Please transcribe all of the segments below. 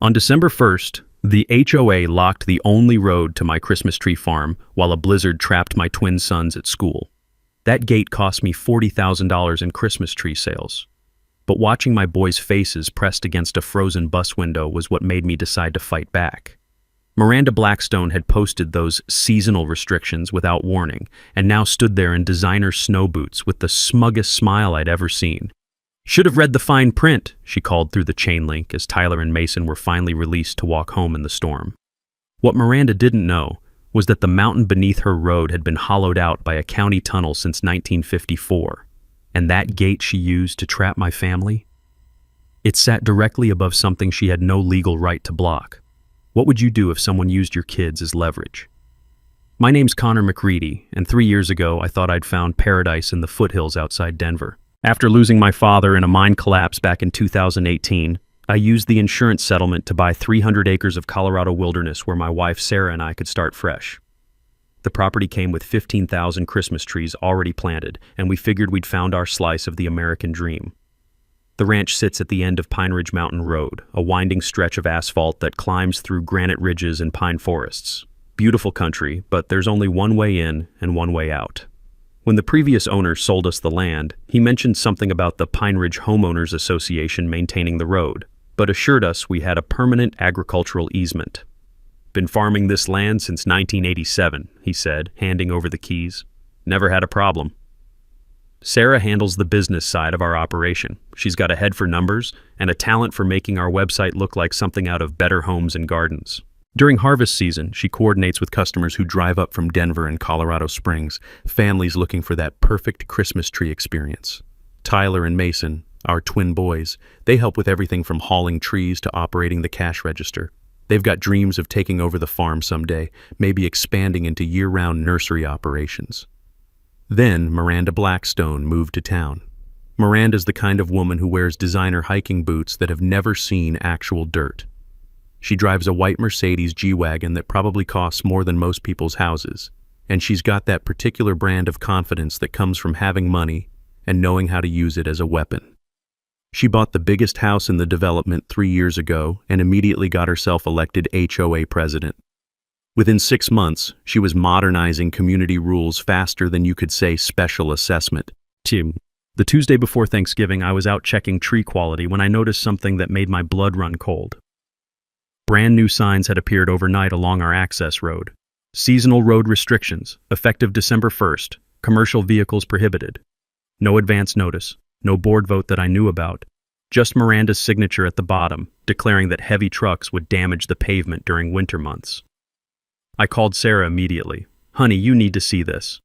On December 1st, the HOA locked the only road to my Christmas tree farm while a blizzard trapped my twin sons at school. That gate cost me $40,000 in Christmas tree sales. But watching my boys' faces pressed against a frozen bus window was what made me decide to fight back. Miranda Blackstone had posted those seasonal restrictions without warning and now stood there in designer snow boots with the smuggest smile I'd ever seen. "Should have read the fine print," she called through the chain link as Tyler and Mason were finally released to walk home in the storm. What Miranda didn't know was that the mountain beneath her road had been hollowed out by a county tunnel since 1954, and that gate she used to trap my family? It sat directly above something she had no legal right to block. What would you do if someone used your kids as leverage? My name's Connor McReady, and 3 years ago I thought I'd found paradise in the foothills outside Denver. After losing my father in a mine collapse back in 2018, I used the insurance settlement to buy 300 acres of Colorado wilderness where my wife Sarah and I could start fresh. The property came with 15,000 Christmas trees already planted, and we figured we'd found our slice of the American dream. The ranch sits at the end of Pine Ridge Mountain Road, a winding stretch of asphalt that climbs through granite ridges and pine forests. Beautiful country, but there's only one way in and one way out. When the previous owner sold us the land, he mentioned something about the Pine Ridge Homeowners Association maintaining the road, but assured us we had a permanent agricultural easement. "Been farming this land since 1987, he said, handing over the keys. "Never had a problem." Sarah handles the business side of our operation. She's got a head for numbers and a talent for making our website look like something out of Better Homes and Gardens. During harvest season, she coordinates with customers who drive up from Denver and Colorado Springs, families looking for that perfect Christmas tree experience. Tyler and Mason, our twin boys, they help with everything from hauling trees to operating the cash register. They've got dreams of taking over the farm someday, maybe expanding into year-round nursery operations. Then Miranda Blackstone moved to town. Miranda's the kind of woman who wears designer hiking boots that have never seen actual dirt. She drives a white Mercedes G-Wagon that probably costs more than most people's houses, and she's got that particular brand of confidence that comes from having money and knowing how to use it as a weapon. She bought the biggest house in the development 3 years ago and immediately got herself elected HOA president. Within 6 months, she was modernizing community rules faster than you could say special assessment. Tim, the Tuesday before Thanksgiving, I was out checking tree quality when I noticed something that made my blood run cold. Brand new signs had appeared overnight along our access road. Seasonal road restrictions, effective December 1st, commercial vehicles prohibited. No advance notice, no board vote that I knew about, just Miranda's signature at the bottom, declaring that heavy trucks would damage the pavement during winter months. I called Sarah immediately. "Honey, you need to see this."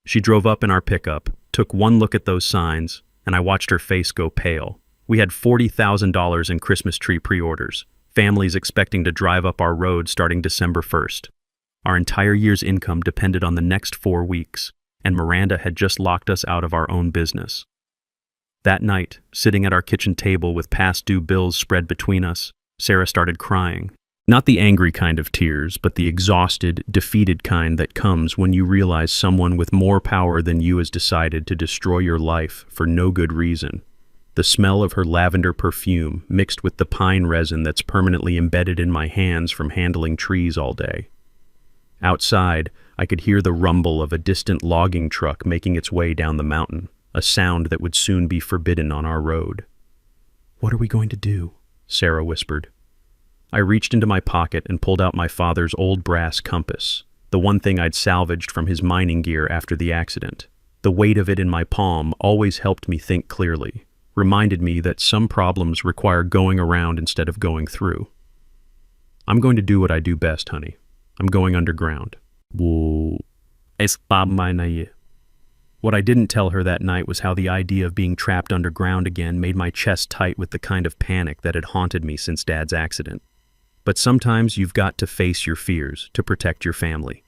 She drove up in our pickup, took one look at those signs, and I watched her face go pale. We had $40,000 in Christmas tree pre-orders, families expecting to drive up our road starting December 1st. Our entire year's income depended on the next 4 weeks, and Miranda had just locked us out of our own business. That night, sitting at our kitchen table with past due bills spread between us, Sarah started crying. Not the angry kind of tears, but the exhausted, defeated kind that comes when you realize someone with more power than you has decided to destroy your life for no good reason. The smell of her lavender perfume mixed with the pine resin that's permanently embedded in my hands from handling trees all day. Outside, I could hear the rumble of a distant logging truck making its way down the mountain, a sound that would soon be forbidden on our road. "What are we going to do?" Sarah whispered. I reached into my pocket and pulled out my father's old brass compass, the one thing I'd salvaged from his mining gear after the accident. The weight of it in my palm always helped me think clearly, reminded me that some problems require going around instead of going through. "I'm going to do what I do best, honey. I'm going underground." What I didn't tell her that night was how the idea of being trapped underground again made my chest tight with the kind of panic that had haunted me since Dad's accident. But sometimes you've got to face your fears to protect your family.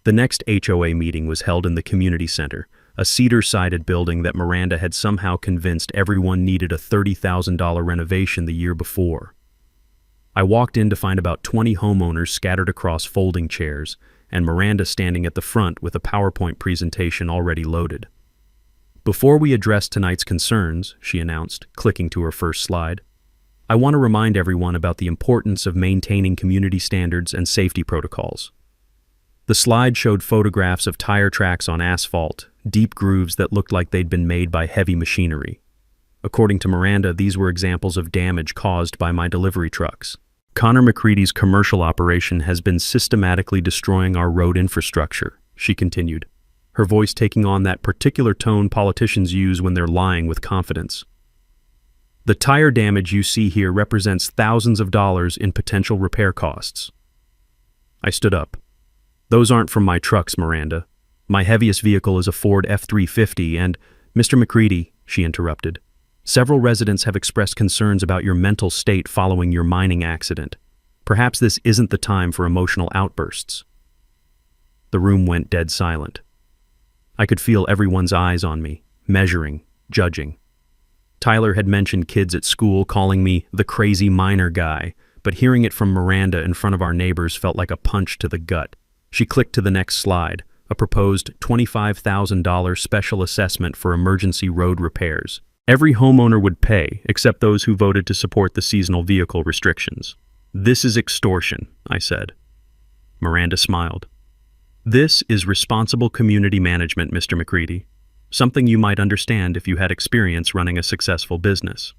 The next HOA meeting was held in the community center, a cedar-sided building that Miranda had somehow convinced everyone needed a $30,000 renovation the year before. I walked in to find about 20 homeowners scattered across folding chairs, and Miranda standing at the front with a PowerPoint presentation already loaded. "Before we address tonight's concerns," she announced, clicking to her first slide, I want to remind everyone about the importance of maintaining community standards and safety protocols. The slide showed photographs of tire tracks on asphalt, deep grooves that looked like they'd been made by heavy machinery. According to Miranda, these were examples of damage caused by my delivery trucks. Connor McCready's commercial operation has been systematically destroying our road infrastructure, she continued, her voice taking on that particular tone politicians use when they're lying with confidence. The tire damage you see here represents thousands of dollars in potential repair costs. I stood up. Those aren't from my trucks, Miranda. My heaviest vehicle is a Ford F-350 and, Mr. McCready, she interrupted, several residents have expressed concerns about your mental state following your mining accident. Perhaps this isn't the time for emotional outbursts. The room went dead silent. I could feel everyone's eyes on me, measuring, judging. Tyler had mentioned kids at school calling me the crazy miner guy, but hearing it from Miranda in front of our neighbors felt like a punch to the gut. She clicked to the next slide, a proposed $25,000 special assessment for emergency road repairs. Every homeowner would pay, except those who voted to support the seasonal vehicle restrictions. This is extortion, I said. Miranda smiled. This is responsible community management, Mr. McCready. Something you might understand if you had experience running a successful business.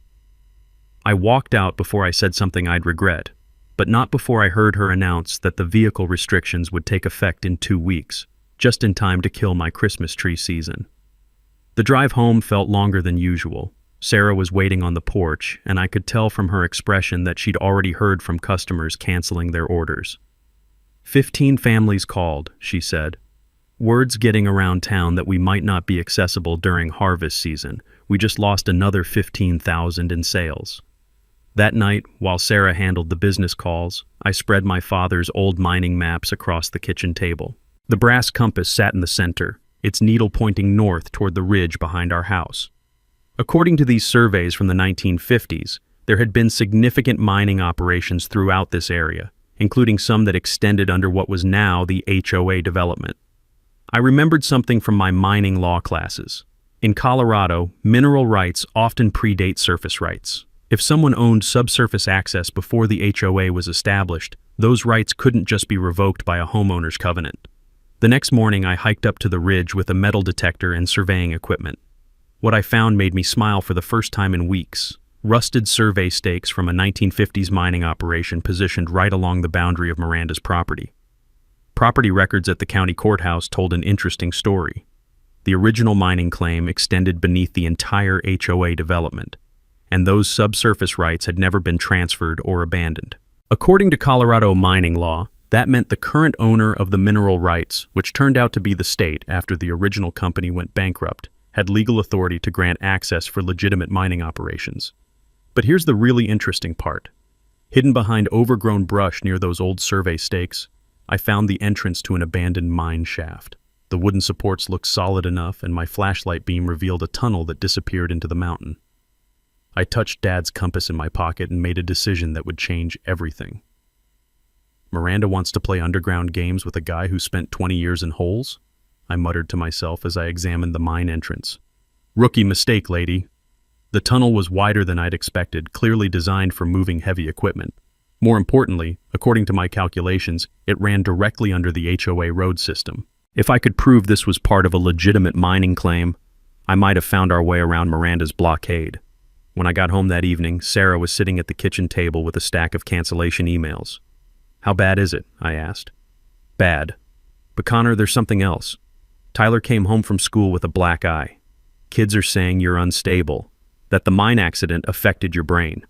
I walked out before I said something I'd regret, but not before I heard her announce that the vehicle restrictions would take effect in 2 weeks, just in time to kill my Christmas tree season. The drive home felt longer than usual. Sarah was waiting on the porch, and I could tell from her expression that she'd already heard from customers canceling their orders. 15 families called, she said. Word's getting around town that we might not be accessible during harvest season. We just lost another $15,000 in sales. That night, while Sarah handled the business calls, I spread my father's old mining maps across the kitchen table. The brass compass sat in the center, its needle pointing north toward the ridge behind our house. According to these surveys from the 1950s, there had been significant mining operations throughout this area, including some that extended under what was now the HOA development. I remembered something from my mining law classes. In Colorado, mineral rights often predate surface rights. If someone owned subsurface access before the HOA was established, those rights couldn't just be revoked by a homeowner's covenant. The next morning, I hiked up to the ridge with a metal detector and surveying equipment. What I found made me smile for the first time in weeks. Rusted survey stakes from a 1950s mining operation positioned right along the boundary of Miranda's property. Property records at the county courthouse told an interesting story. The original mining claim extended beneath the entire HOA development, and those subsurface rights had never been transferred or abandoned. According to Colorado mining law, that meant the current owner of the mineral rights, which turned out to be the state after the original company went bankrupt, had legal authority to grant access for legitimate mining operations. But here's the really interesting part. Hidden behind overgrown brush near those old survey stakes, I found the entrance to an abandoned mine shaft. The wooden supports looked solid enough, and my flashlight beam revealed a tunnel that disappeared into the mountain. I touched Dad's compass in my pocket and made a decision that would change everything. Miranda wants to play underground games with a guy who spent 20 years in holes? I muttered to myself as I examined the mine entrance. Rookie mistake, lady. The tunnel was wider than I'd expected, clearly designed for moving heavy equipment. More importantly, according to my calculations, it ran directly under the HOA road system. If I could prove this was part of a legitimate mining claim, I might have found our way around Miranda's blockade. When I got home that evening, Sarah was sitting at the kitchen table with a stack of cancellation emails. How bad is it? I asked. Bad. But Connor, there's something else. Tyler came home from school with a black eye. Kids are saying you're unstable, that the mine accident affected your brain.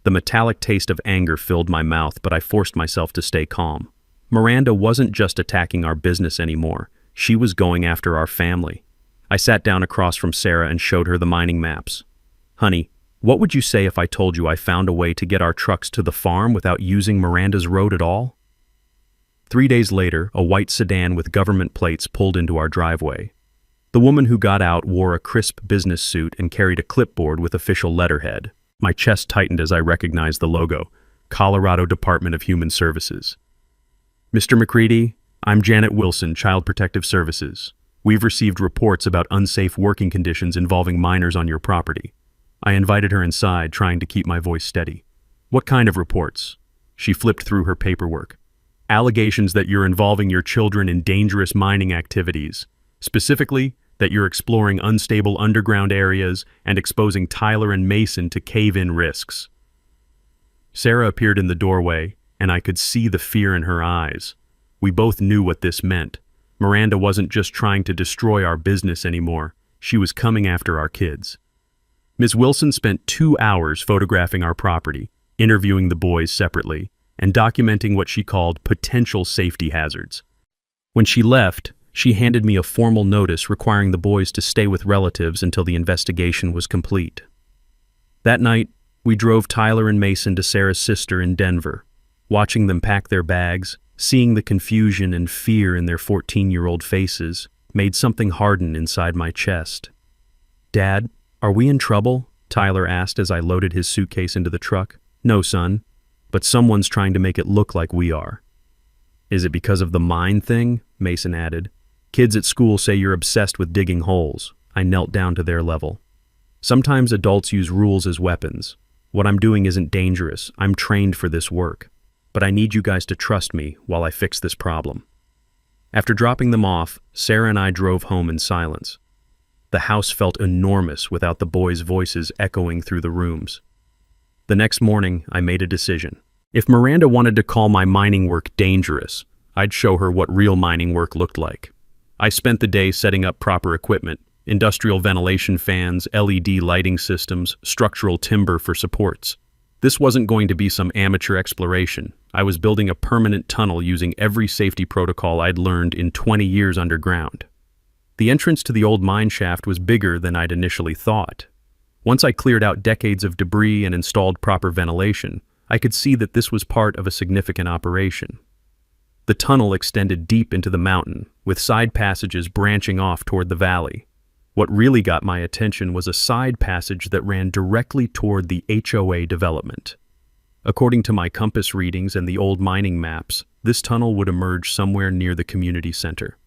The metallic taste of anger filled my mouth, but I forced myself to stay calm. Miranda wasn't just attacking our business anymore. She was going after our family. I sat down across from Sarah and showed her the mining maps. Honey, what would you say if I told you I found a way to get our trucks to the farm without using Miranda's road at all? 3 days later, a white sedan with government plates pulled into our driveway. The woman who got out wore a crisp business suit and carried a clipboard with official letterhead. My chest tightened as I recognized the logo, Colorado Department of Human Services. Mr. McCready, I'm Janet Wilson, Child Protective Services. We've received reports about unsafe working conditions involving minors on your property. I invited her inside, trying to keep my voice steady. What kind of reports? She flipped through her paperwork. Allegations that you're involving your children in dangerous mining activities. Specifically, that you're exploring unstable underground areas and exposing Tyler and Mason to cave-in risks. Sarah appeared in the doorway, and I could see the fear in her eyes. We both knew what this meant. Miranda wasn't just trying to destroy our business anymore. She was coming after our kids. Ms. Wilson spent 2 hours photographing our property, interviewing the boys separately, and documenting what she called potential safety hazards. When she left, she handed me a formal notice requiring the boys to stay with relatives until the investigation was complete. That night, we drove Tyler and Mason to Sarah's sister in Denver. Watching them pack their bags, seeing the confusion and fear in their 14-year-old faces, made something harden inside my chest. "Dad, are we in trouble?" Tyler asked as I loaded his suitcase into the truck. "No, son, but someone's trying to make it look like we are." "Is it because of the mine thing?" Mason added. "Kids at school say you're obsessed with digging holes." I knelt down to their level. "Sometimes adults use rules as weapons. What I'm doing isn't dangerous. I'm trained for this work. But I need you guys to trust me while I fix this problem." After dropping them off, Sarah and I drove home in silence. The house felt enormous without the boys' voices echoing through the rooms. The next morning, I made a decision. If Miranda wanted to call my mining work dangerous, I'd show her what real mining work looked like. I spent the day setting up proper equipment: industrial ventilation fans, LED lighting systems, structural timber for supports. This wasn't going to be some amateur exploration. I was building a permanent tunnel using every safety protocol I'd learned in 20 years underground. The entrance to the old mine shaft was bigger than I'd initially thought. Once I cleared out decades of debris and installed proper ventilation, I could see that this was part of a significant operation. The tunnel extended deep into the mountain, with side passages branching off toward the valley. What really got my attention was a side passage that ran directly toward the HOA development. According to my compass readings and the old mining maps, this tunnel would emerge somewhere near the community center.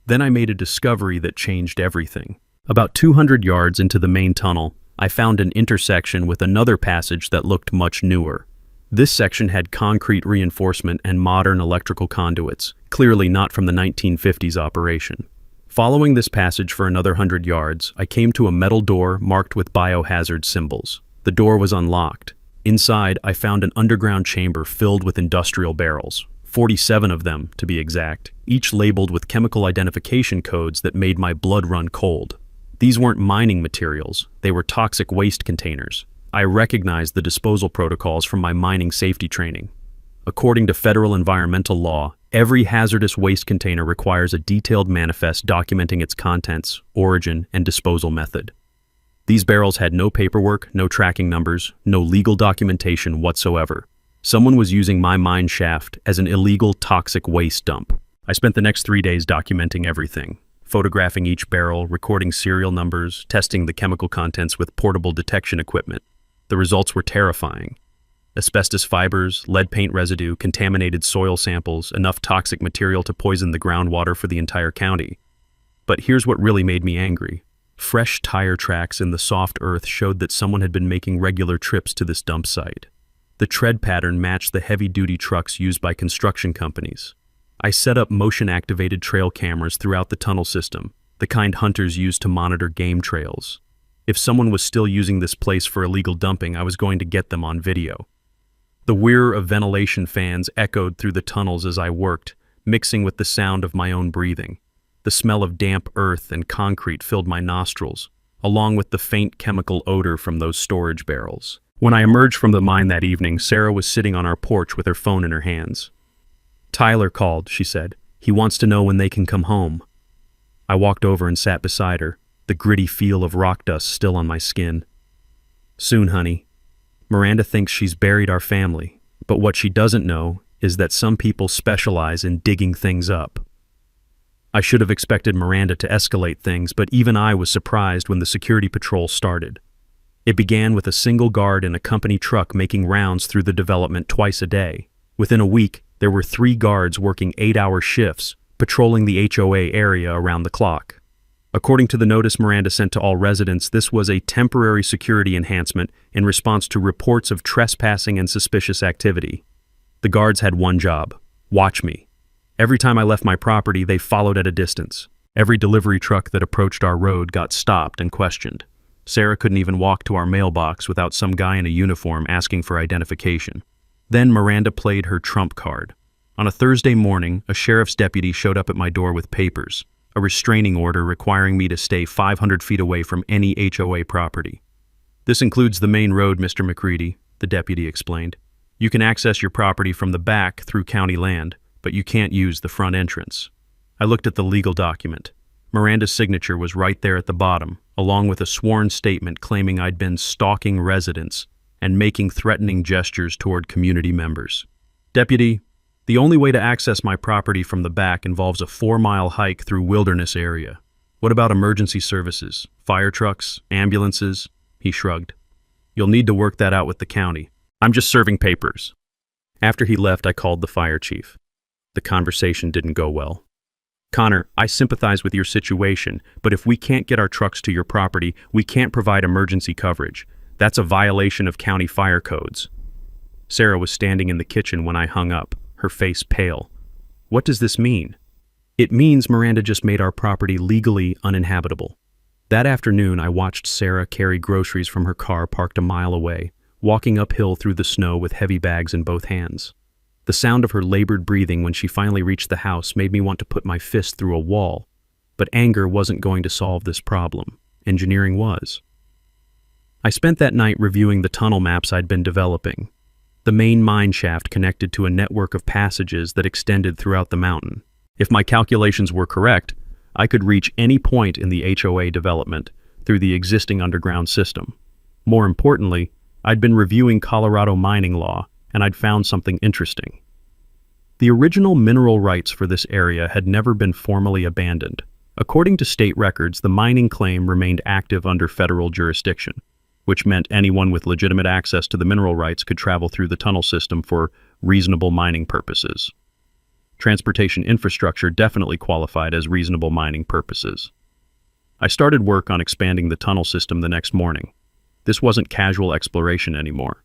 Then I made a discovery that changed everything. About 200 yards into the main tunnel, I found an intersection with another passage that looked much newer. This section had concrete reinforcement and modern electrical conduits, clearly not from the 1950s operation. Following this passage for another 100 yards, I came to a metal door marked with biohazard symbols. The door was unlocked. Inside, I found an underground chamber filled with industrial barrels, 47 of them to be exact, each labeled with chemical identification codes that made my blood run cold. These weren't mining materials, they were toxic waste containers. I recognized the disposal protocols from my mining safety training. According to federal environmental law, every hazardous waste container requires a detailed manifest documenting its contents, origin, and disposal method. These barrels had no paperwork, no tracking numbers, no legal documentation whatsoever. Someone was using my mine shaft as an illegal toxic waste dump. I spent the next 3 days documenting everything, photographing each barrel, recording serial numbers, testing the chemical contents with portable detection equipment. The results were terrifying. Asbestos fibers, lead paint residue, contaminated soil samples, enough toxic material to poison the groundwater for the entire county. But here's what really made me angry. Fresh tire tracks in the soft earth showed that someone had been making regular trips to this dump site. The tread pattern matched the heavy-duty trucks used by construction companies. I set up motion-activated trail cameras throughout the tunnel system, the kind hunters use to monitor game trails. If someone was still using this place for illegal dumping, I was going to get them on video. The whir of ventilation fans echoed through the tunnels as I worked, mixing with the sound of my own breathing. The smell of damp earth and concrete filled my nostrils, along with the faint chemical odor from those storage barrels. When I emerged from the mine that evening, Sarah was sitting on our porch with her phone in her hands. "Tyler called," she said. "He wants to know when they can come home." I walked over and sat beside her, the gritty feel of rock dust still on my skin. "Soon, honey. Miranda thinks she's buried our family, but what she doesn't know is that some people specialize in digging things up." I should have expected Miranda to escalate things, but even I was surprised when the security patrol started. It began with a single guard in a company truck making rounds through the development twice a day. Within a week, there were 3 guards working 8-hour shifts, patrolling the HOA area around the clock. According to the notice Miranda sent to all residents, this was a temporary security enhancement in response to reports of trespassing and suspicious activity. The guards had one job: watch me. Every time I left my property, they followed at a distance. Every delivery truck that approached our road got stopped and questioned. Sarah couldn't even walk to our mailbox without some guy in a uniform asking for identification. Then Miranda played her trump card. On a Thursday morning, a sheriff's deputy showed up at my door with papers, a restraining order requiring me to stay 500 feet away from any HOA property. "This includes the main road, Mr. McCready," the deputy explained. "You can access your property from the back through county land, but you can't use the front entrance." I looked at the legal document. Miranda's signature was right there at the bottom, along with a sworn statement claiming I'd been stalking residents and making threatening gestures toward community members. "Deputy, the only way to access my property from the back involves a 4-mile hike through wilderness area. What about emergency services, fire trucks, ambulances?" He shrugged. "You'll need to work that out with the county. I'm just serving papers." After he left, I called the fire chief. The conversation didn't go well. "Connor, I sympathize with your situation, but if we can't get our trucks to your property, we can't provide emergency coverage. That's a violation of county fire codes." Sarah was standing in the kitchen when I hung up, her face pale. "What does this mean?" "It means Miranda just made our property legally uninhabitable." That afternoon, I watched Sarah carry groceries from her car parked a mile away, walking uphill through the snow with heavy bags in both hands. The sound of her labored breathing when she finally reached the house made me want to put my fist through a wall. But anger wasn't going to solve this problem. Engineering was. I spent that night reviewing the tunnel maps I'd been developing. The main mine shaft connected to a network of passages that extended throughout the mountain. If my calculations were correct, I could reach any point in the HOA development through the existing underground system. More importantly, I'd been reviewing Colorado mining law, and I'd found something interesting. The original mineral rights for this area had never been formally abandoned. According to state records, the mining claim remained active under federal jurisdiction, which meant anyone with legitimate access to the mineral rights could travel through the tunnel system for reasonable mining purposes. Transportation infrastructure definitely qualified as reasonable mining purposes. I started work on expanding the tunnel system the next morning. This wasn't casual exploration anymore.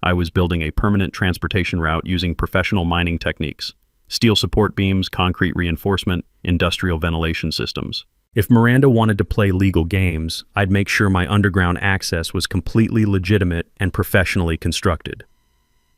I was building a permanent transportation route using professional mining techniques: steel support beams, concrete reinforcement, industrial ventilation systems. If Miranda wanted to play legal games, I'd make sure my underground access was completely legitimate and professionally constructed.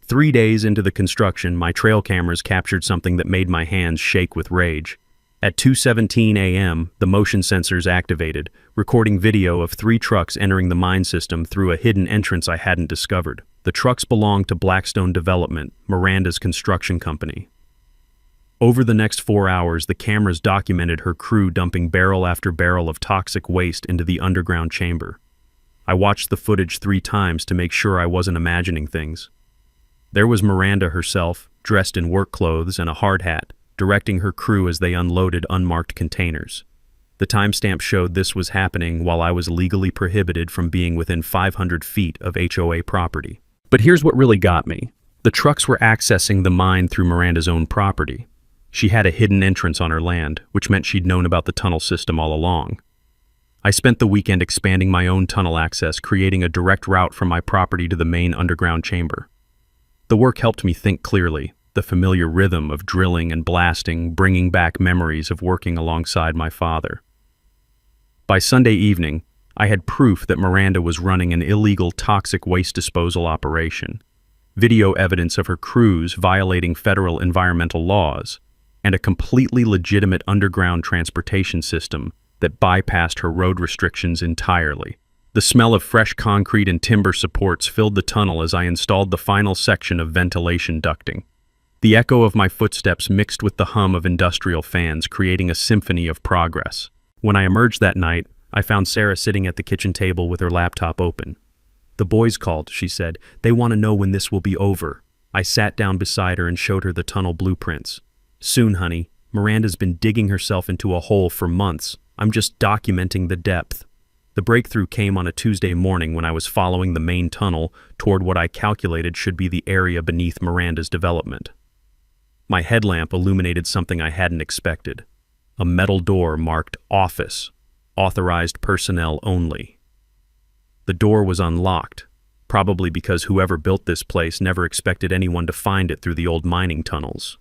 3 days into the construction, my trail cameras captured something that made my hands shake with rage. At 2:17 a.m., the motion sensors activated, recording video of 3 trucks entering the mine system through a hidden entrance I hadn't discovered. The trucks belonged to Blackstone Development, Miranda's construction company. Over the next 4 hours, the cameras documented her crew dumping barrel after barrel of toxic waste into the underground chamber. I watched the footage 3 times to make sure I wasn't imagining things. There was Miranda herself, dressed in work clothes and a hard hat, directing her crew as they unloaded unmarked containers. The timestamp showed this was happening while I was legally prohibited from being within 500 feet of HOA property. But here's what really got me. The trucks were accessing the mine through Miranda's own property. She had a hidden entrance on her land, which meant she'd known about the tunnel system all along. I spent the weekend expanding my own tunnel access, creating a direct route from my property to the main underground chamber. The work helped me think clearly, the familiar rhythm of drilling and blasting bringing back memories of working alongside my father. By Sunday evening, I had proof that Miranda was running an illegal toxic waste disposal operation, video evidence of her crews violating federal environmental laws, and a completely legitimate underground transportation system that bypassed her road restrictions entirely. The smell of fresh concrete and timber supports filled the tunnel as I installed the final section of ventilation ducting. The echo of my footsteps mixed with the hum of industrial fans, creating a symphony of progress. When I emerged that night, I found Sarah sitting at the kitchen table with her laptop open. "The boys called," she said. "They want to know when this will be over." I sat down beside her and showed her the tunnel blueprints. "Soon, honey. Miranda's been digging herself into a hole for months. I'm just documenting the depth." The breakthrough came on a Tuesday morning when I was following the main tunnel toward what I calculated should be the area beneath Miranda's development. My headlamp illuminated something I hadn't expected: a metal door marked "Office." authorized personnel only. The door was unlocked, probably because whoever built this place never expected anyone to find it through the old mining tunnels.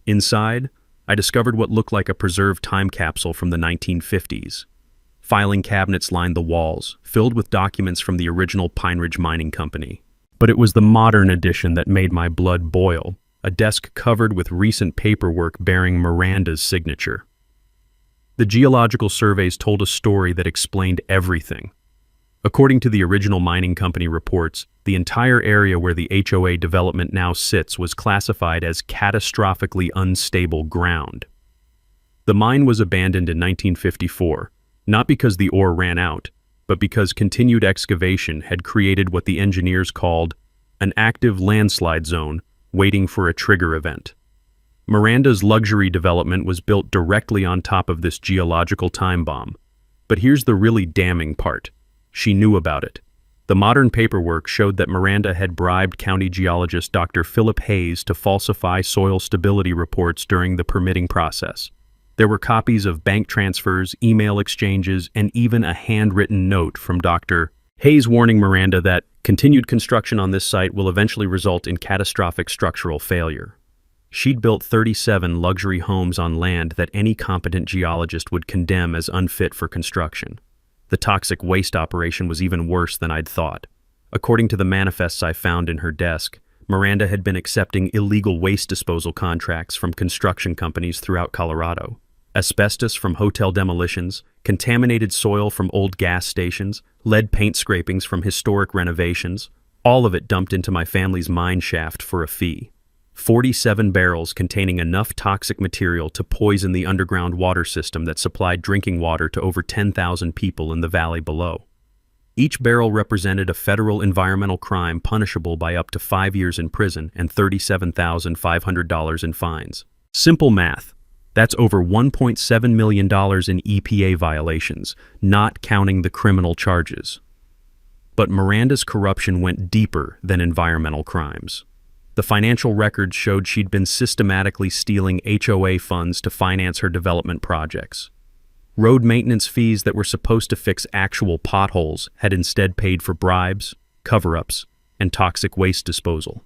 Inside, I discovered what looked like a preserved time capsule from the 1950s. Filing cabinets lined the walls, filled with documents from the original Pine Ridge Mining Company. But it was the modern edition that made my blood boil, a desk covered with recent paperwork bearing Miranda's signature. The geological surveys told a story that explained everything. According to the original mining company reports, the entire area where the HOA development now sits was classified as catastrophically unstable ground. The mine was abandoned in 1954, not because the ore ran out, but because continued excavation had created what the engineers called an active landslide zone waiting for a trigger event. Miranda's luxury development was built directly on top of this geological time bomb. But here's the really damning part. She knew about it. The modern paperwork showed that Miranda had bribed county geologist Dr. Philip Hayes to falsify soil stability reports during the permitting process. There were copies of bank transfers, email exchanges, and even a handwritten note from Dr. Hayes warning Miranda that continued construction on this site will eventually result in catastrophic structural failure. She'd built 37 luxury homes on land that any competent geologist would condemn as unfit for construction. The toxic waste operation was even worse than I'd thought. According to the manifests I found in her desk, Miranda had been accepting illegal waste disposal contracts from construction companies throughout Colorado. Asbestos from hotel demolitions, contaminated soil from old gas stations, lead paint scrapings from historic renovations, all of it dumped into my family's mine shaft for a fee. 47 barrels containing enough toxic material to poison the underground water system that supplied drinking water to over 10,000 people in the valley below. Each barrel represented a federal environmental crime punishable by up to 5 years in prison and $37,500 in fines. Simple math. That's over $1.7 million in EPA violations, not counting the criminal charges. But Miranda's corruption went deeper than environmental crimes. The financial records showed she'd been systematically stealing HOA funds to finance her development projects. Road maintenance fees that were supposed to fix actual potholes had instead paid for bribes, cover-ups, and toxic waste disposal.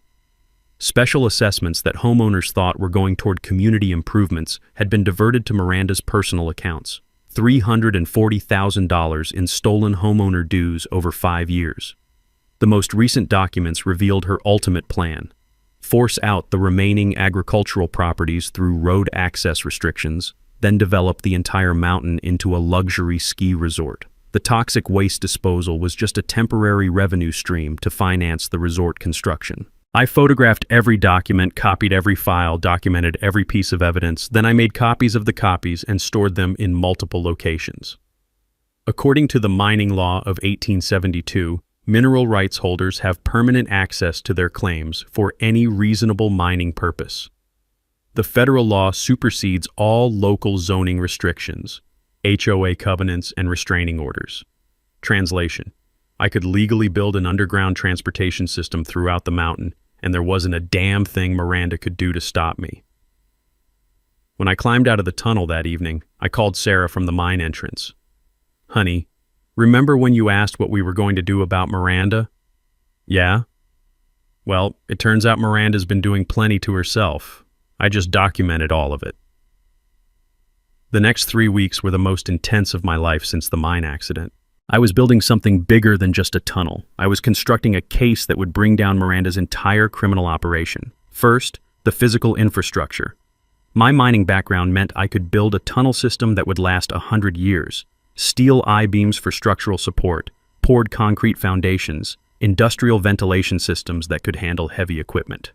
Special assessments that homeowners thought were going toward community improvements had been diverted to Miranda's personal accounts. $340,000 in stolen homeowner dues over 5 years. The most recent documents revealed her ultimate plan: force out the remaining agricultural properties through road access restrictions, then develop the entire mountain into a luxury ski resort. The toxic waste disposal was just a temporary revenue stream to finance the resort construction. I photographed every document, copied every file, documented every piece of evidence, then I made copies of the copies and stored them in multiple locations. According to the mining law of 1872, mineral rights holders have permanent access to their claims for any reasonable mining purpose. The federal law supersedes all local zoning restrictions, HOA covenants, and restraining orders. Translation: I could legally build an underground transportation system throughout the mountain, and there wasn't a damn thing Miranda could do to stop me. When I climbed out of the tunnel that evening, I called Sarah from the mine entrance. "Honey, remember when you asked what we were going to do about Miranda?" "Yeah." "Well, it turns out Miranda's been doing plenty to herself. I just documented all of it." The next 3 weeks were the most intense of my life since the mine accident. I was building something bigger than just a tunnel. I was constructing a case that would bring down Miranda's entire criminal operation. First, the physical infrastructure. My mining background meant I could build a tunnel system that would last 100 years. Steel I-beams for structural support, poured concrete foundations, industrial ventilation systems that could handle heavy equipment.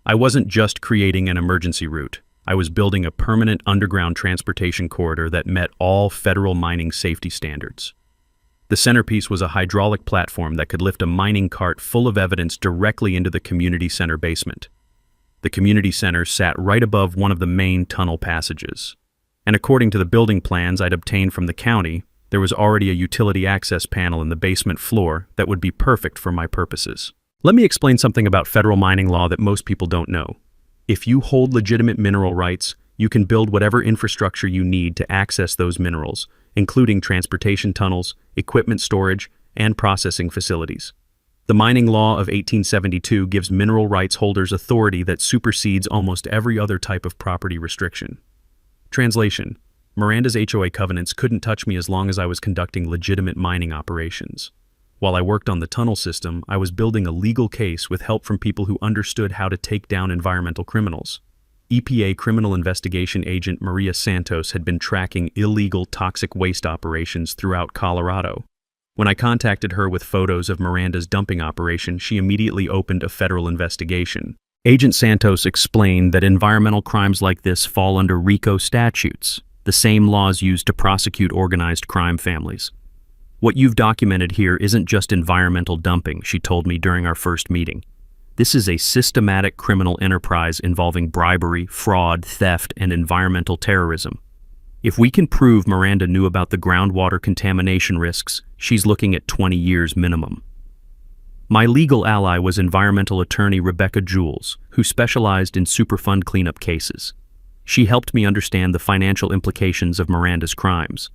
I wasn't just creating an emergency route. I was building a permanent underground transportation corridor that met all federal mining safety standards. The centerpiece was a hydraulic platform that could lift a mining cart full of evidence directly into the community center basement. The community center sat right above one of the main tunnel passages. And according to the building plans I'd obtained from the county, there was already a utility access panel in the basement floor that would be perfect for my purposes. Let me explain something about federal mining law that most people don't know. If you hold legitimate mineral rights, you can build whatever infrastructure you need to access those minerals, including transportation tunnels, equipment storage, and processing facilities. The mining law of 1872 gives mineral rights holders authority that supersedes almost every other type of property restriction. Translation: Miranda's HOA covenants couldn't touch me as long as I was conducting legitimate mining operations. While I worked on the tunnel system, I was building a legal case with help from people who understood how to take down environmental criminals. EPA criminal investigation agent Maria Santos had been tracking illegal toxic waste operations throughout Colorado. When I contacted her with photos of Miranda's dumping operation, she immediately opened a federal investigation. Agent Santos explained that environmental crimes like this fall under RICO statutes, the same laws used to prosecute organized crime families. What you've documented here isn't just environmental dumping, she told me during our first meeting. This is a systematic criminal enterprise involving bribery, fraud, theft, and environmental terrorism. If we can prove Miranda knew about the groundwater contamination risks, she's looking at 20 years minimum. My legal ally was environmental attorney Rebecca Jules, who specialized in Superfund cleanup cases. She helped me understand the financial implications of Miranda's crimes.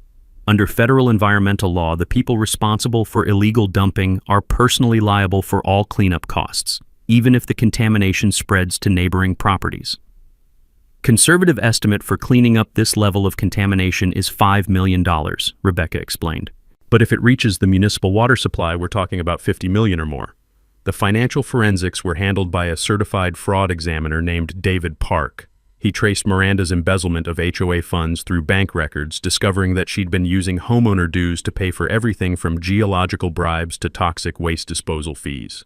Under federal environmental law, the people responsible for illegal dumping are personally liable for all cleanup costs, even if the contamination spreads to neighboring properties. Conservative estimate for cleaning up this level of contamination is $5 million, Rebecca explained. But if it reaches the municipal water supply, we're talking about $50 million or more. The financial forensics were handled by a certified fraud examiner named David Park. He traced Miranda's embezzlement of HOA funds through bank records, discovering that she'd been using homeowner dues to pay for everything from geological bribes to toxic waste disposal fees.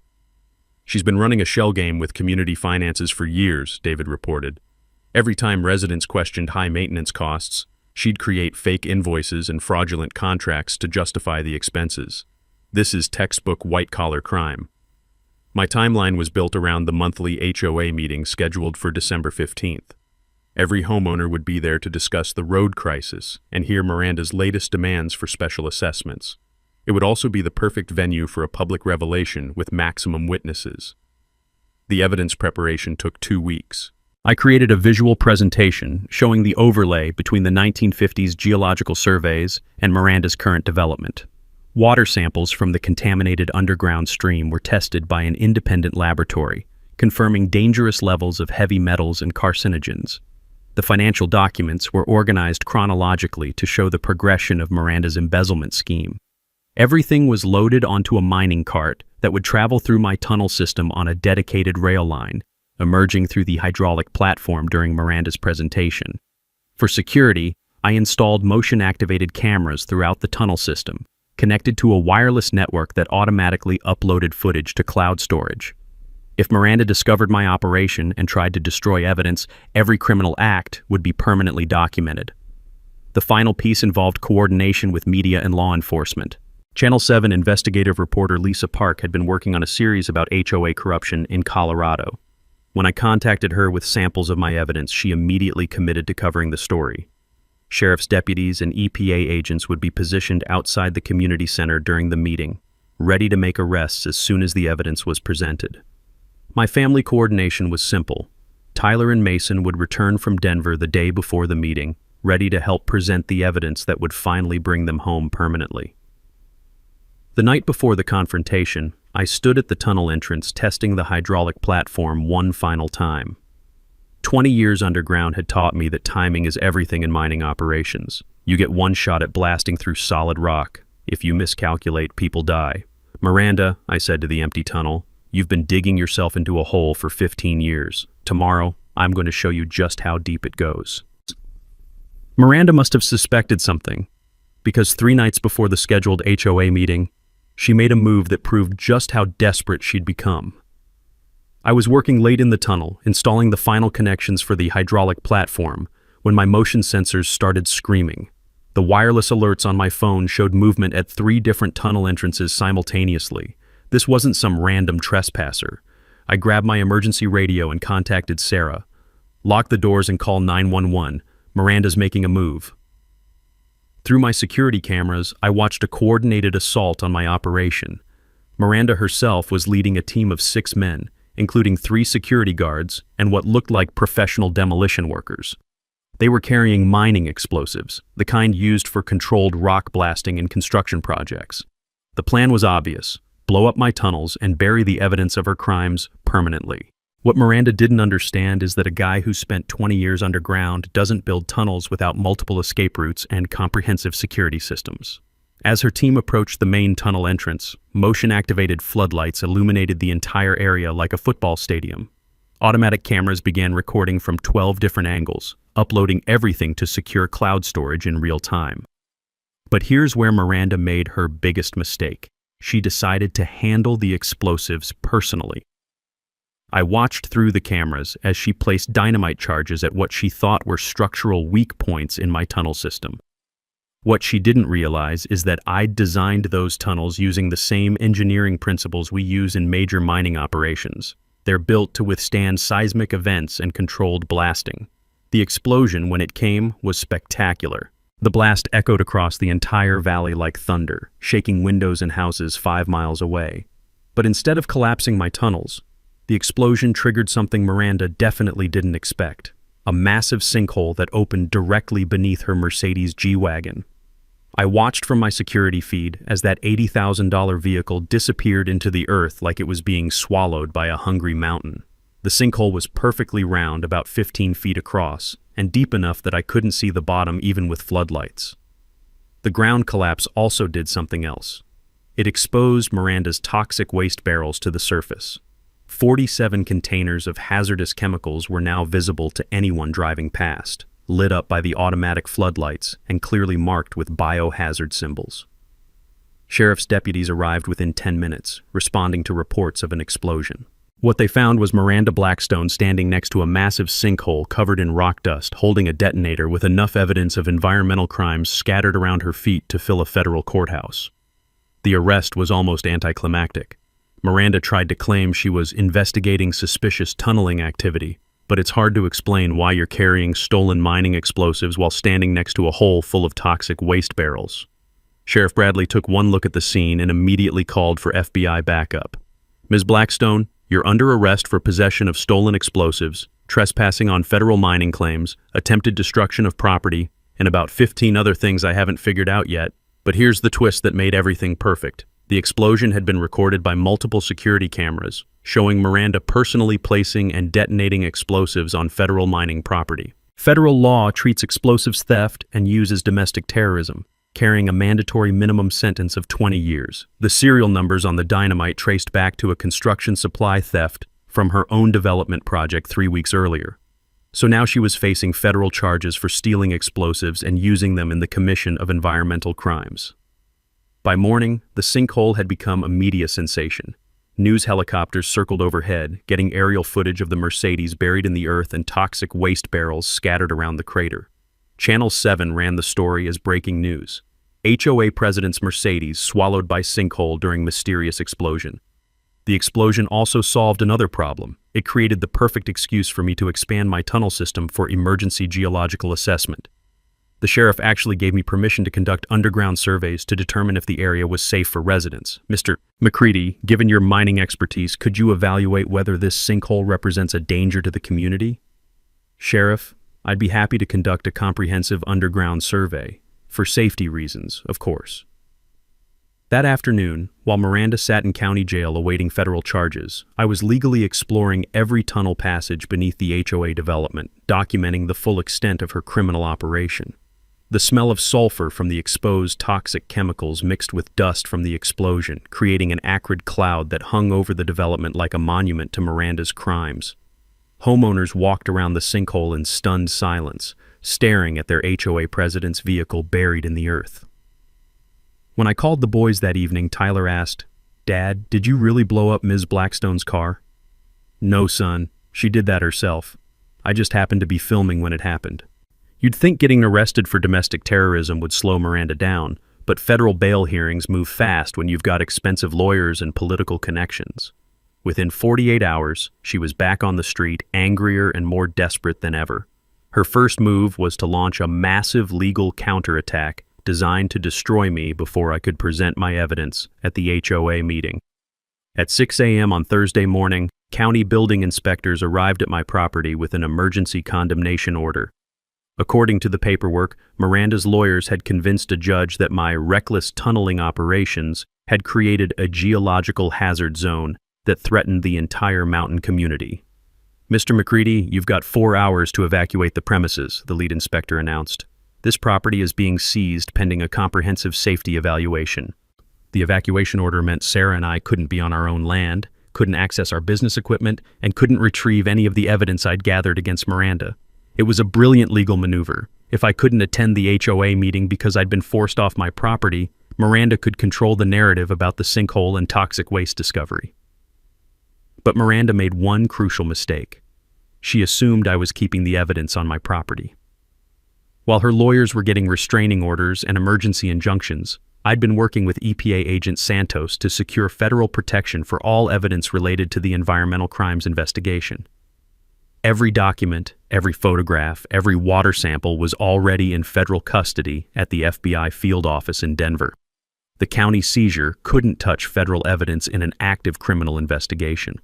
She's been running a shell game with community finances for years, David reported. Every time residents questioned high maintenance costs, she'd create fake invoices and fraudulent contracts to justify the expenses. This is textbook white-collar crime. My timeline was built around the monthly HOA meeting scheduled for December 15th. Every homeowner would be there to discuss the road crisis and hear Miranda's latest demands for special assessments. It would also be the perfect venue for a public revelation with maximum witnesses. The evidence preparation took 2 weeks. I created a visual presentation showing the overlay between the 1950s geological surveys and Miranda's current development. Water samples from the contaminated underground stream were tested by an independent laboratory, confirming dangerous levels of heavy metals and carcinogens. The financial documents were organized chronologically to show the progression of Miranda's embezzlement scheme. Everything was loaded onto a mining cart that would travel through my tunnel system on a dedicated rail line, emerging through the hydraulic platform during Miranda's presentation. For security, I installed motion-activated cameras throughout the tunnel system, connected to a wireless network that automatically uploaded footage to cloud storage. If Miranda discovered my operation and tried to destroy evidence, every criminal act would be permanently documented. The final piece involved coordination with media and law enforcement. Channel 7 investigative reporter Lisa Park had been working on a series about HOA corruption in Colorado. When I contacted her with samples of my evidence, she immediately committed to covering the story. Sheriff's deputies and EPA agents would be positioned outside the community center during the meeting, ready to make arrests as soon as the evidence was presented. My family coordination was simple. Tyler and Mason would return from Denver the day before the meeting, ready to help present the evidence that would finally bring them home permanently. The night before the confrontation, I stood at the tunnel entrance testing the hydraulic platform one final time. 20 years underground had taught me that timing is everything in mining operations. You get one shot at blasting through solid rock. If you miscalculate, people die. Miranda, I said to the empty tunnel, you've been digging yourself into a hole for 15 years. Tomorrow, I'm going to show you just how deep it goes. Miranda must have suspected something, because 3 nights before the scheduled HOA meeting, she made a move that proved just how desperate she'd become. I was working late in the tunnel, installing the final connections for the hydraulic platform, when my motion sensors started screaming. The wireless alerts on my phone showed movement at 3 different tunnel entrances simultaneously. This wasn't some random trespasser. I grabbed my emergency radio and contacted Sarah. Lock the doors and call 911. Miranda's making a move. Through my security cameras, I watched a coordinated assault on my operation. Miranda herself was leading a team of 6 men, including 3 security guards and what looked like professional demolition workers. They were carrying mining explosives, the kind used for controlled rock blasting in construction projects. The plan was obvious: blow up my tunnels and bury the evidence of her crimes permanently. What Miranda didn't understand is that a guy who spent 20 years underground doesn't build tunnels without multiple escape routes and comprehensive security systems. As her team approached the main tunnel entrance, motion-activated floodlights illuminated the entire area like a football stadium. Automatic cameras began recording from 12 different angles, uploading everything to secure cloud storage in real time. But here's where Miranda made her biggest mistake. She decided to handle the explosives personally. I watched through the cameras as she placed dynamite charges at what she thought were structural weak points in my tunnel system. What she didn't realize is that I'd designed those tunnels using the same engineering principles we use in major mining operations. They're built to withstand seismic events and controlled blasting. The explosion, when it came, was spectacular. The blast echoed across the entire valley like thunder, shaking windows and houses 5 miles away. But instead of collapsing my tunnels, the explosion triggered something Miranda definitely didn't expect: a massive sinkhole that opened directly beneath her Mercedes G-Wagon. I watched from my security feed as that $80,000 vehicle disappeared into the earth like it was being swallowed by a hungry mountain. The sinkhole was perfectly round, about 15 feet across, and deep enough that I couldn't see the bottom even with floodlights. The ground collapse also did something else. It exposed Miranda's toxic waste barrels to the surface. 47 containers of hazardous chemicals were now visible to anyone driving past, lit up by the automatic floodlights and clearly marked with biohazard symbols. Sheriff's deputies arrived within 10 minutes, responding to reports of an explosion. What they found was Miranda Blackstone standing next to a massive sinkhole covered in rock dust, holding a detonator with enough evidence of environmental crimes scattered around her feet to fill a federal courthouse. The arrest was almost anticlimactic. Miranda tried to claim she was investigating suspicious tunneling activity, but it's hard to explain why you're carrying stolen mining explosives while standing next to a hole full of toxic waste barrels. Sheriff Bradley took one look at the scene and immediately called for FBI backup. Ms. Blackstone, you're under arrest for possession of stolen explosives, trespassing on federal mining claims, attempted destruction of property, and about 15 other things I haven't figured out yet. But here's the twist that made everything perfect. The explosion had been recorded by multiple security cameras, showing Miranda personally placing and detonating explosives on federal mining property. Federal law treats explosives theft and use as domestic terrorism, carrying a mandatory minimum sentence of 20 years. The serial numbers on the dynamite traced back to a construction supply theft from her own development project 3 weeks earlier. So now she was facing federal charges for stealing explosives and using them in the commission of environmental crimes. By morning, the sinkhole had become a media sensation. News helicopters circled overhead, getting aerial footage of the Mercedes buried in the earth and toxic waste barrels scattered around the crater. Channel 7 ran the story as breaking news. HOA president's Mercedes swallowed by sinkhole during mysterious explosion. The explosion also solved another problem. It created the perfect excuse for me to expand my tunnel system for emergency geological assessment. The sheriff actually gave me permission to conduct underground surveys to determine if the area was safe for residents. Mr. McCready, given your mining expertise, could you evaluate whether this sinkhole represents a danger to the community? Sheriff, I'd be happy to conduct a comprehensive underground survey, for safety reasons, of course. That afternoon, while Miranda sat in county jail awaiting federal charges, I was legally exploring every tunnel passage beneath the HOA development, documenting the full extent of her criminal operation. The smell of sulfur from the exposed toxic chemicals mixed with dust from the explosion, creating an acrid cloud that hung over the development like a monument to Miranda's crimes. Homeowners walked around the sinkhole in stunned silence, staring at their HOA president's vehicle buried in the earth. When I called the boys that evening, Tyler asked, "Dad, did you really blow up Ms. Blackstone's car?" "No, son. She did that herself. I just happened to be filming when it happened." You'd think getting arrested for domestic terrorism would slow Miranda down, but federal bail hearings move fast when you've got expensive lawyers and political connections. Within 48 hours, she was back on the street, angrier and more desperate than ever. Her first move was to launch a massive legal counterattack designed to destroy me before I could present my evidence at the HOA meeting. At 6 a.m. on Thursday morning, county building inspectors arrived at my property with an emergency condemnation order. According to the paperwork, Miranda's lawyers had convinced a judge that my reckless tunneling operations had created a geological hazard zone that threatened the entire mountain community. "Mr. McCready, you've got 4 hours to evacuate the premises," the lead inspector announced. "This property is being seized pending a comprehensive safety evaluation." The evacuation order meant Sarah and I couldn't be on our own land, couldn't access our business equipment, and couldn't retrieve any of the evidence I'd gathered against Miranda. It was a brilliant legal maneuver. If I couldn't attend the HOA meeting because I'd been forced off my property, Miranda could control the narrative about the sinkhole and toxic waste discovery. But Miranda made one crucial mistake. She assumed I was keeping the evidence on my property. While her lawyers were getting restraining orders and emergency injunctions, I'd been working with EPA agent Santos to secure federal protection for all evidence related to the environmental crimes investigation. Every document, every photograph, every water sample was already in federal custody at the FBI field office in Denver. The county seizure couldn't touch federal evidence in an active criminal investigation.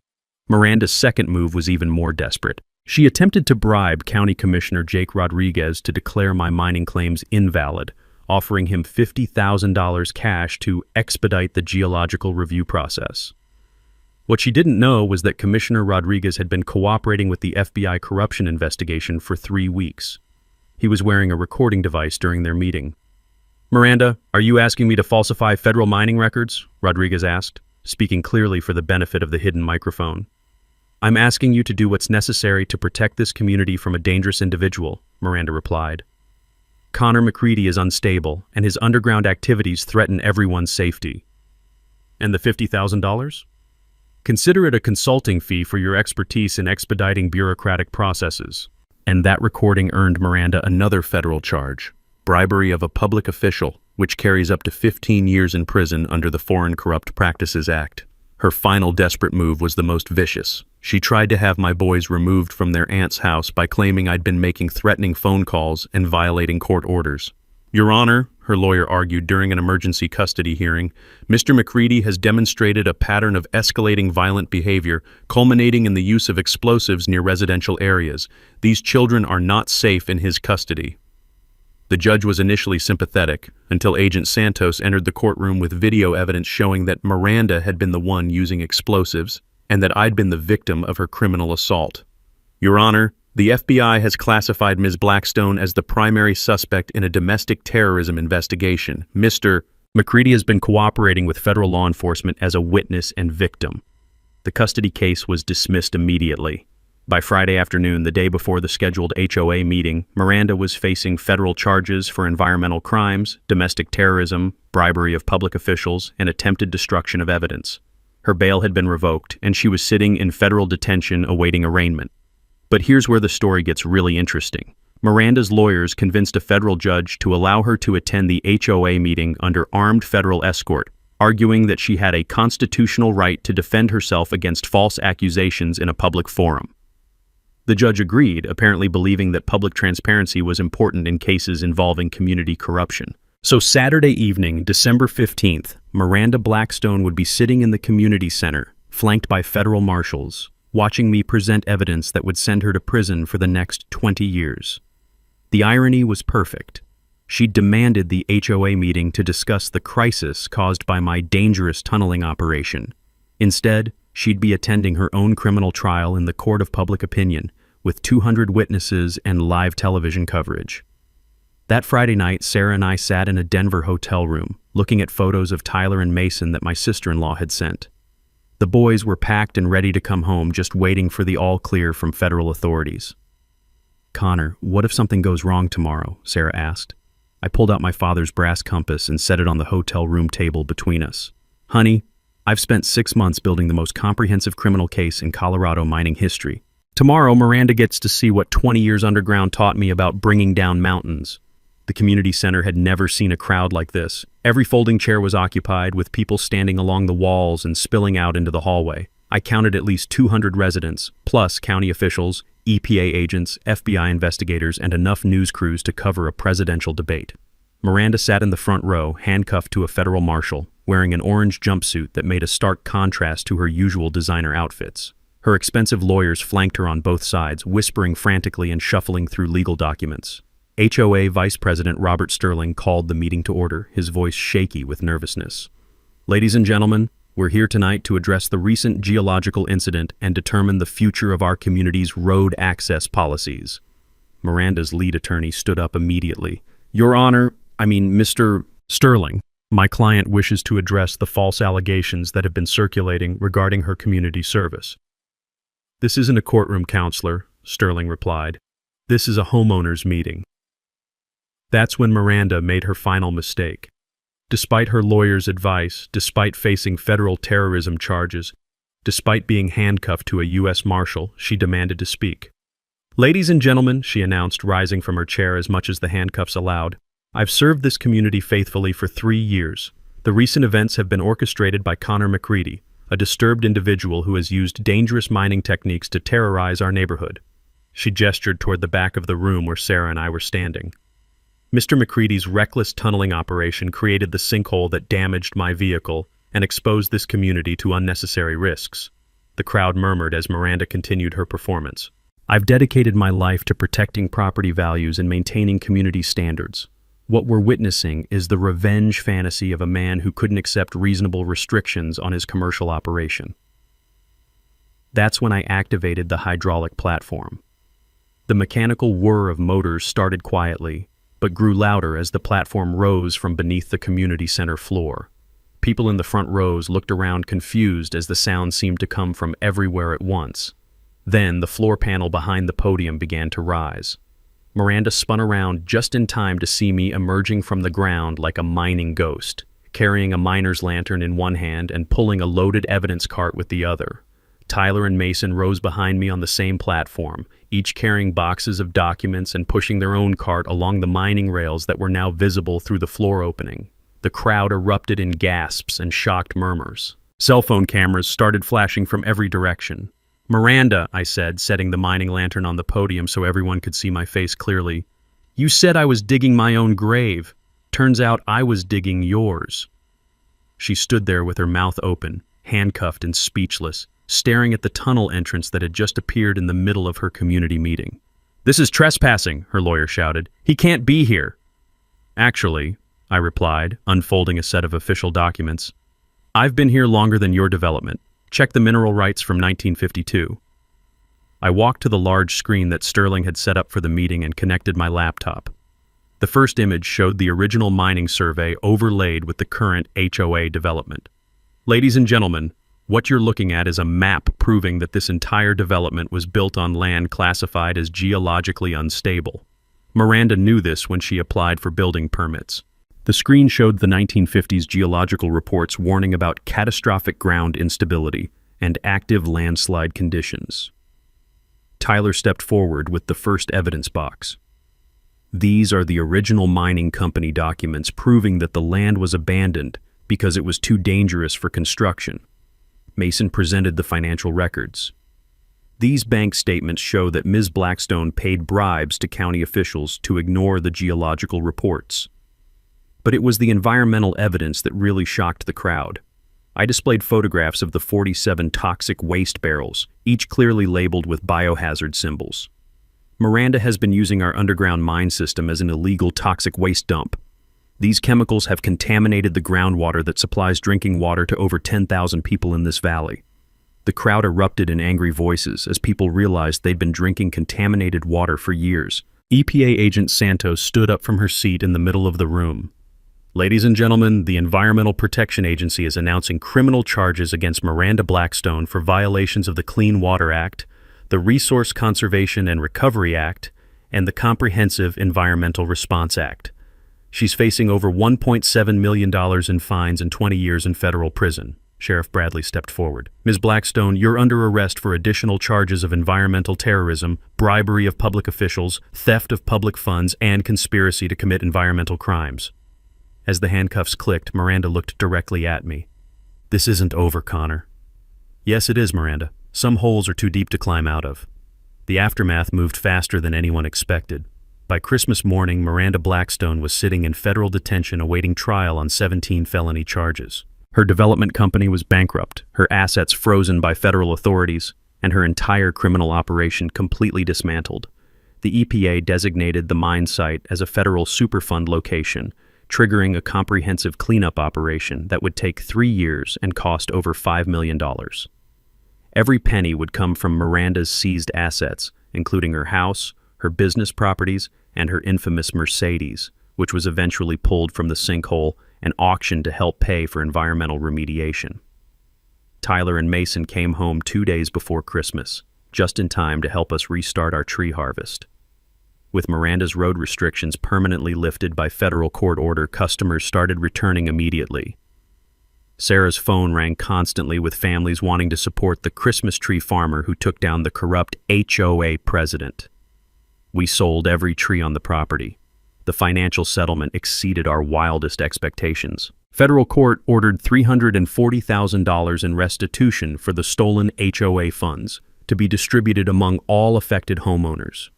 Miranda's second move was even more desperate. She attempted to bribe County Commissioner Jake Rodriguez to declare my mining claims invalid, offering him $50,000 cash to expedite the geological review process. What she didn't know was that Commissioner Rodriguez had been cooperating with the FBI corruption investigation for 3 weeks. He was wearing a recording device during their meeting. "Miranda, are you asking me to falsify federal mining records?" Rodriguez asked, speaking clearly for the benefit of the hidden microphone. "I'm asking you to do what's necessary to protect this community from a dangerous individual," Miranda replied. "Connor McCready is unstable, and his underground activities threaten everyone's safety." "And the $50,000? "Consider it a consulting fee for your expertise in expediting bureaucratic processes." And that recording earned Miranda another federal charge, bribery of a public official, which carries up to 15 years in prison under the Foreign Corrupt Practices Act. Her final desperate move was the most vicious. She tried to have my boys removed from their aunt's house by claiming I'd been making threatening phone calls and violating court orders. "Your Honor," her lawyer argued during an emergency custody hearing, "Mr. McCready has demonstrated a pattern of escalating violent behavior, culminating in the use of explosives near residential areas. These children are not safe in his custody." The judge was initially sympathetic, until Agent Santos entered the courtroom with video evidence showing that Miranda had been the one using explosives, and that I'd been the victim of her criminal assault. "Your Honor, the FBI has classified Ms. Blackstone as the primary suspect in a domestic terrorism investigation. Mr. McCready has been cooperating with federal law enforcement as a witness and victim." The custody case was dismissed immediately. By Friday afternoon, the day before the scheduled HOA meeting, Miranda was facing federal charges for environmental crimes, domestic terrorism, bribery of public officials, and attempted destruction of evidence. Her bail had been revoked, and she was sitting in federal detention awaiting arraignment. But here's where the story gets really interesting. Miranda's lawyers convinced a federal judge to allow her to attend the HOA meeting under armed federal escort, arguing that she had a constitutional right to defend herself against false accusations in a public forum. The judge agreed, apparently believing that public transparency was important in cases involving community corruption. So Saturday evening, December 15th, Miranda Blackstone would be sitting in the community center, flanked by federal marshals, watching me present evidence that would send her to prison for the next 20 years. The irony was perfect. She demanded the HOA meeting to discuss the crisis caused by my dangerous tunneling operation. Instead, she'd be attending her own criminal trial in the court of public opinion, with 200 witnesses and live television coverage. That Friday night, Sarah and I sat in a Denver hotel room, looking at photos of Tyler and Mason that my sister-in-law had sent. The boys were packed and ready to come home, just waiting for the all-clear from federal authorities. "Connor, what if something goes wrong tomorrow?" Sarah asked. I pulled out my father's brass compass and set it on the hotel room table between us. "Honey, I've spent 6 months building the most comprehensive criminal case in Colorado mining history. Tomorrow, Miranda gets to see what 20 years underground taught me about bringing down mountains." The community center had never seen a crowd like this. Every folding chair was occupied, with people standing along the walls and spilling out into the hallway. I counted at least 200 residents, plus county officials, EPA agents, FBI investigators, and enough news crews to cover a presidential debate. Miranda sat in the front row, handcuffed to a federal marshal, wearing an orange jumpsuit that made a stark contrast to her usual designer outfits. Her expensive lawyers flanked her on both sides, whispering frantically and shuffling through legal documents. HOA Vice President Robert Sterling called the meeting to order, his voice shaky with nervousness. Ladies and gentlemen, we're here tonight to address the recent geological incident and determine the future of our community's road access policies. Miranda's lead attorney stood up immediately. Your Honor, Mr. Sterling, my client wishes to address the false allegations that have been circulating regarding her community service. This isn't a courtroom, counselor, Sterling replied. This is a homeowners meeting. That's when Miranda made her final mistake. Despite her lawyer's advice, despite facing federal terrorism charges, despite being handcuffed to a U.S. Marshal, she demanded to speak. Ladies and gentlemen, she announced, rising from her chair as much as the handcuffs allowed, I've served this community faithfully for 3 years. The recent events have been orchestrated by Connor McCready, a disturbed individual who has used dangerous mining techniques to terrorize our neighborhood. She gestured toward the back of the room where Sarah and I were standing. Mr. McCready's reckless tunneling operation created the sinkhole that damaged my vehicle and exposed this community to unnecessary risks. The crowd murmured as Miranda continued her performance. I've dedicated my life to protecting property values and maintaining community standards. What we're witnessing is the revenge fantasy of a man who couldn't accept reasonable restrictions on his commercial operation. That's when I activated the hydraulic platform. The mechanical whir of motors started quietly, but grew louder as the platform rose from beneath the community center floor. People in the front rows looked around confused as the sound seemed to come from everywhere at once. Then the floor panel behind the podium began to rise. Miranda spun around just in time to see me emerging from the ground like a mining ghost, carrying a miner's lantern in one hand and pulling a loaded evidence cart with the other. Tyler and Mason rose behind me on the same platform, each carrying boxes of documents and pushing their own cart along the mining rails that were now visible through the floor opening. The crowd erupted in gasps and shocked murmurs. Cell phone cameras started flashing from every direction. Miranda, I said, setting the mining lantern on the podium so everyone could see my face clearly. You said I was digging my own grave. Turns out I was digging yours. She stood there with her mouth open, handcuffed and speechless, staring at the tunnel entrance that had just appeared in the middle of her community meeting. This is trespassing, her lawyer shouted. He can't be here. Actually, I replied, unfolding a set of official documents, I've been here longer than your development. Check the mineral rights from 1952. I walked to the large screen that Sterling had set up for the meeting and connected my laptop. The first image showed the original mining survey overlaid with the current HOA development. Ladies and gentlemen, what you're looking at is a map proving that this entire development was built on land classified as geologically unstable. Miranda knew this when she applied for building permits. The screen showed the 1950s geological reports warning about catastrophic ground instability and active landslide conditions. Tyler stepped forward with the first evidence box. These are the original mining company documents proving that the land was abandoned because it was too dangerous for construction. Mason presented the financial records. These bank statements show that Ms. Blackstone paid bribes to county officials to ignore the geological reports. But it was the environmental evidence that really shocked the crowd. I displayed photographs of the 47 toxic waste barrels, each clearly labeled with biohazard symbols. Miranda has been using our underground mine system as an illegal toxic waste dump. These chemicals have contaminated the groundwater that supplies drinking water to over 10,000 people in this valley. The crowd erupted in angry voices as people realized they'd been drinking contaminated water for years. EPA agent Santos stood up from her seat in the middle of the room. Ladies and gentlemen, the Environmental Protection Agency is announcing criminal charges against Miranda Blackstone for violations of the Clean Water Act, the Resource Conservation and Recovery Act, and the Comprehensive Environmental Response Act. She's facing over $1.7 million in fines and 20 years in federal prison. Sheriff Bradley stepped forward. Ms. Blackstone, you're under arrest for additional charges of environmental terrorism, bribery of public officials, theft of public funds, and conspiracy to commit environmental crimes. As the handcuffs clicked, Miranda looked directly at me. This isn't over, Connor. Yes, it is, Miranda. Some holes are too deep to climb out of. The aftermath moved faster than anyone expected. By Christmas morning, Miranda Blackstone was sitting in federal detention awaiting trial on 17 felony charges. Her development company was bankrupt, her assets frozen by federal authorities, and her entire criminal operation completely dismantled. The EPA designated the mine site as a federal Superfund location, triggering a comprehensive cleanup operation that would take 3 years and cost over $5 million. Every penny would come from Miranda's seized assets, including her house, her business properties, and her infamous Mercedes, which was eventually pulled from the sinkhole and auctioned to help pay for environmental remediation. Tyler and Mason came home 2 days before Christmas, just in time to help us restart our tree harvest. With Miranda's road restrictions permanently lifted by federal court order, customers started returning immediately. Sarah's phone rang constantly with families wanting to support the Christmas tree farmer who took down the corrupt HOA president. We sold every tree on the property. The financial settlement exceeded our wildest expectations. Federal court ordered $340,000 in restitution for the stolen HOA funds to be distributed among all affected homeowners.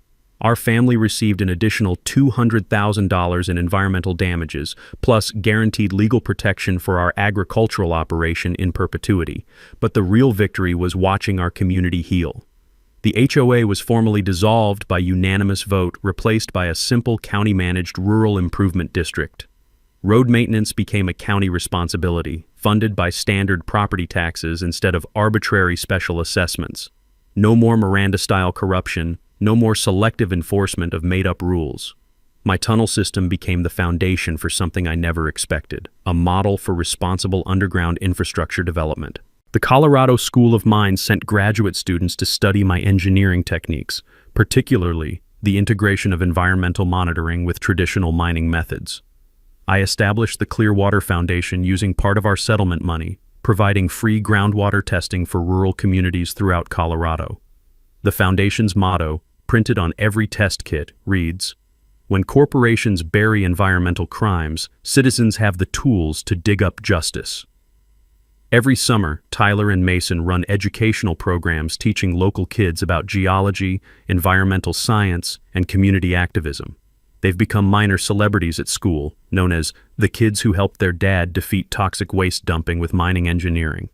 Our family received an additional $200,000 in environmental damages, plus guaranteed legal protection for our agricultural operation in perpetuity. But the real victory was watching our community heal. The HOA was formally dissolved by unanimous vote, replaced by a simple county-managed rural improvement district. Road maintenance became a county responsibility, funded by standard property taxes instead of arbitrary special assessments. No more Miranda-style corruption, no more selective enforcement of made-up rules. My tunnel system became the foundation for something I never expected, a model for responsible underground infrastructure development. The Colorado School of Mines sent graduate students to study my engineering techniques, particularly the integration of environmental monitoring with traditional mining methods. I established the Clearwater Foundation using part of our settlement money, providing free groundwater testing for rural communities throughout Colorado. The foundation's motto, printed on every test kit, reads, "When corporations bury environmental crimes, citizens have the tools to dig up justice." Every summer, Tyler and Mason run educational programs teaching local kids about geology, environmental science, and community activism. They've become minor celebrities at school, known as the kids who helped their dad defeat toxic waste dumping with mining engineering.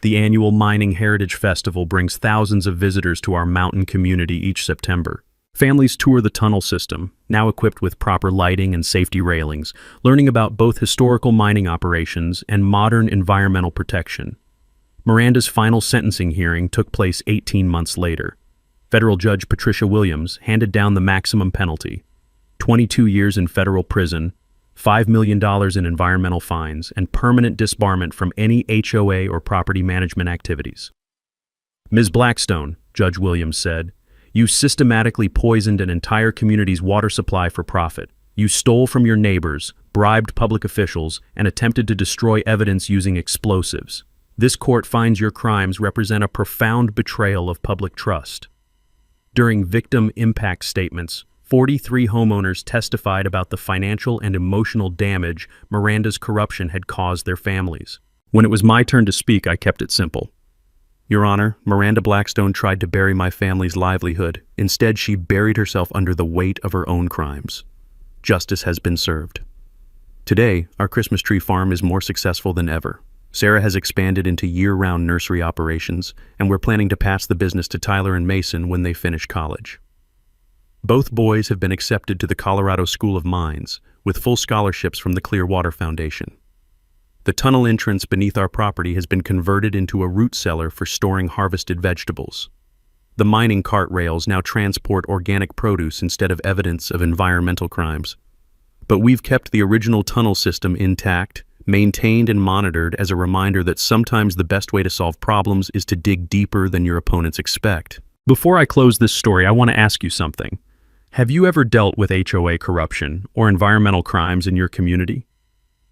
The annual Mining Heritage Festival brings thousands of visitors to our mountain community each September. Families tour the tunnel system, now equipped with proper lighting and safety railings, learning about both historical mining operations and modern environmental protection. Miranda's final sentencing hearing took place 18 months later. Federal Judge Patricia Williams handed down the maximum penalty: 22 years in federal prison, $5 million in environmental fines, and permanent disbarment from any HOA or property management activities. "Ms. Blackstone," Judge Williams said, "you systematically poisoned an entire community's water supply for profit. You stole from your neighbors, bribed public officials, and attempted to destroy evidence using explosives. This court finds your crimes represent a profound betrayal of public trust." During victim impact statements, 43 homeowners testified about the financial and emotional damage Miranda's corruption had caused their families. When it was my turn to speak, I kept it simple. "Your Honor, Miranda Blackstone tried to bury my family's livelihood. Instead, she buried herself under the weight of her own crimes. Justice has been served." Today, our Christmas tree farm is more successful than ever. Sarah has expanded into year-round nursery operations, and we're planning to pass the business to Tyler and Mason when they finish college. Both boys have been accepted to the Colorado School of Mines, with full scholarships from the Clearwater Foundation. The tunnel entrance beneath our property has been converted into a root cellar for storing harvested vegetables. The mining cart rails now transport organic produce instead of evidence of environmental crimes. But we've kept the original tunnel system intact, maintained and monitored as a reminder that sometimes the best way to solve problems is to dig deeper than your opponents expect. Before I close this story, I want to ask you something. Have you ever dealt with HOA corruption or environmental crimes in your community?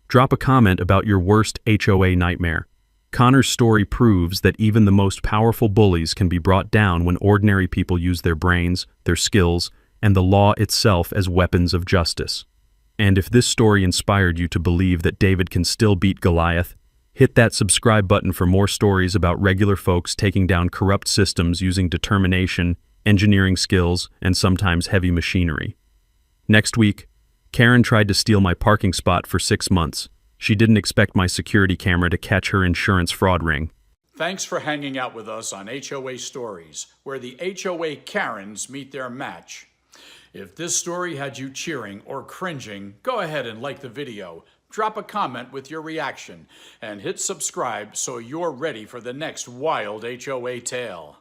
Drop a comment about your worst HOA nightmare. Connor's story proves that even the most powerful bullies can be brought down when ordinary people use their brains, their skills, and the law itself as weapons of justice. And if this story inspired you to believe that David can still beat Goliath, hit that subscribe button for more stories about regular folks taking down corrupt systems using determination, engineering skills, and sometimes heavy machinery. Next week, Karen tried to steal my parking spot for 6 months. She didn't expect my security camera to catch her insurance fraud ring. Thanks for hanging out with us on HOA Stories, where the HOA Karens meet their match. If this story had you cheering or cringing, go ahead and like the video, drop a comment with your reaction, and hit subscribe so you're ready for the next wild HOA tale.